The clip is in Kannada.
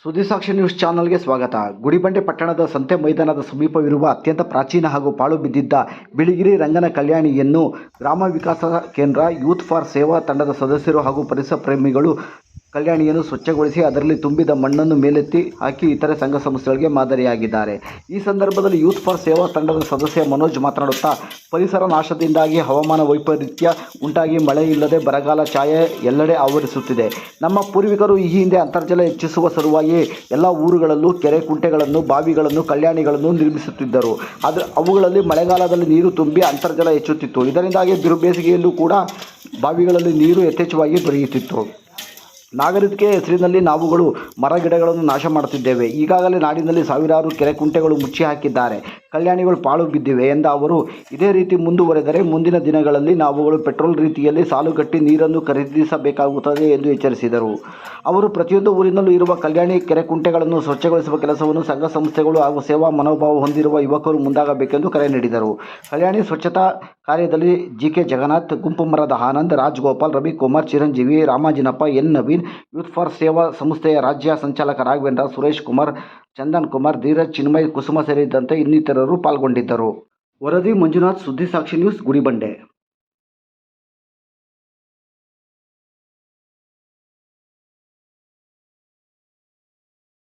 ಸುದ್ದಿಸಾಕ್ಷಿ ನ್ಯೂಸ್ ಚಾನಲ್ಗೆ ಸ್ವಾಗತ. ಗುಡಿಬಂಡೆ ಪಟ್ಟಣದ ಸಂತೆ ಮೈದಾನದ ಸಮೀಪವಿರುವ ಅತ್ಯಂತ ಪ್ರಾಚೀನ ಹಾಗೂ ಪಾಳು ಬಿದ್ದಿದ್ದ ಬಿಳಿಗಿರಿ ರಂಗನ ಕಲ್ಯಾಣಿಯನ್ನು ಗ್ರಾಮ ವಿಕಾಸ ಕೇಂದ್ರ ಯೂತ್ ಫಾರ್ ಸೇವಾ ತಂಡದ ಸದಸ್ಯರು ಹಾಗೂ ಪರಿಸರ ಪ್ರೇಮಿಗಳು ಕಲ್ಯಾಣಿಯನ್ನು ಸ್ವಚ್ಛಗೊಳಿಸಿ ಅದರಲ್ಲಿ ತುಂಬಿದ ಮಣ್ಣನ್ನು ಮೇಲೆತ್ತಿ ಹಾಕಿ ಇತರೆ ಸಂಘ ಸಂಸ್ಥೆಗಳಿಗೆ ಮಾದರಿಯಾಗಿದ್ದಾರೆ. ಈ ಸಂದರ್ಭದಲ್ಲಿ ಯೂತ್ ಫಾರ್ ಸೇವಾ ತಂಡದ ಸದಸ್ಯ ಮನೋಜ್ ಮಾತನಾಡುತ್ತಾ, ಪರಿಸರ ನಾಶದಿಂದಾಗಿ ಹವಾಮಾನ ವೈಪರೀತ್ಯ ಉಂಟಾಗಿ ಮಳೆ ಇಲ್ಲದೆ ಬರಗಾಲ ಛಾಯೆ ಎಲ್ಲೆಡೆ ಆವರಿಸುತ್ತಿದೆ. ನಮ್ಮ ಪೂರ್ವಿಕರು ಈ ಹಿಂದೆ ಅಂತರ್ಜಲ ಹೆಚ್ಚಿಸುವ ಸಲುವಾಗಿ ಎಲ್ಲ ಊರುಗಳಲ್ಲೂ ಕೆರೆ ಕುಂಟೆಗಳನ್ನು, ಬಾವಿಗಳನ್ನು, ಕಲ್ಯಾಣಿಗಳನ್ನು ನಿರ್ಮಿಸುತ್ತಿದ್ದರು. ಅವುಗಳಲ್ಲಿ ಮಳೆಗಾಲದಲ್ಲಿ ನೀರು ತುಂಬಿ ಅಂತರ್ಜಲ ಹೆಚ್ಚುತ್ತಿತ್ತು. ಇದರಿಂದಾಗಿ ಬಿರುಬೇಸಿಗೆಯಲ್ಲೂ ಕೂಡ ಬಾವಿಗಳಲ್ಲಿ ನೀರು ಯಥೇಚ್ಛವಾಗಿ ದೊರೆಯುತ್ತಿತ್ತು. ನಾಗರಿಕತೆ ಹೆಸರಿನಲ್ಲಿ ನಾವುಗಳು ಮರ ಗಿಡಗಳನ್ನು ನಾಶ ಮಾಡುತ್ತಿದ್ದೇವೆ. ಈಗಾಗಲೇ ನಾಡಿನಲ್ಲಿ ಸಾವಿರಾರು ಕೆರೆ ಕುಂಟೆಗಳು ಮುಚ್ಚಿ ಹಾಕಿದ್ದಾರೆ, ಕಲ್ಯಾಣಿಗಳು ಪಾಳು ಬಿದ್ದಿವೆ ಎಂದ ಅವರು, ಇದೇ ರೀತಿ ಮುಂದುವರೆದರೆ ಮುಂದಿನ ದಿನಗಳಲ್ಲಿ ನಾವುಗಳು ಪೆಟ್ರೋಲ್ ರೀತಿಯಲ್ಲಿ ಸಾಲುಗಟ್ಟಿ ನೀರನ್ನು ಖರೀದಿಸಬೇಕಾಗುತ್ತದೆ ಎಂದು ಎಚ್ಚರಿಸಿದರು. ಅವರು ಪ್ರತಿಯೊಂದು ಊರಿನಲ್ಲೂ ಇರುವ ಕಲ್ಯಾಣಿ ಕೆರೆ ಕುಂಟೆಗಳನ್ನು ಸ್ವಚ್ಛಗೊಳಿಸುವ ಕೆಲಸವನ್ನು ಸಂಘ ಸಂಸ್ಥೆಗಳು ಹಾಗೂ ಸೇವಾ ಮನೋಭಾವ ಹೊಂದಿರುವ ಯುವಕರು ಮುಂದಾಗಬೇಕೆಂದು ಕರೆ ನೀಡಿದರು. ಕಲ್ಯಾಣಿ ಸ್ವಚ್ಛತಾ ಕಾರ್ಯದಲ್ಲಿ ಜಿಕೆ ಜಗನ್ನಾಥ್, ಗುಂಪು ಮರದ Anand, Rajgopal, Ravikumar, Chiranjeevi, Ramajinappa, N Naveen, youth for Seva ಸಂಸ್ಥೆಯ ರಾಜ್ಯ ಸಂಚಾಲಕ ರಾಘವೇಂದ್ರ, ಸುರೇಶ್ ಕುಮಾರ್, ಚಂದನ್ ಕುಮಾರ್, ಧೀರಜ್, ಚಿನ್ಮಯ್, ಕುಸುಮ ಸೇರಿದಂತೆ ಇನ್ನಿತರರು ಪಾಲ್ಗೊಂಡಿದ್ದರು. ವರದಿ ಮಂಜುನಾಥ್, ಸುದ್ದಿಸಾಕ್ಷಿ ನ್ಯೂಸ್, ಗುಡಿಬಂಡೆ.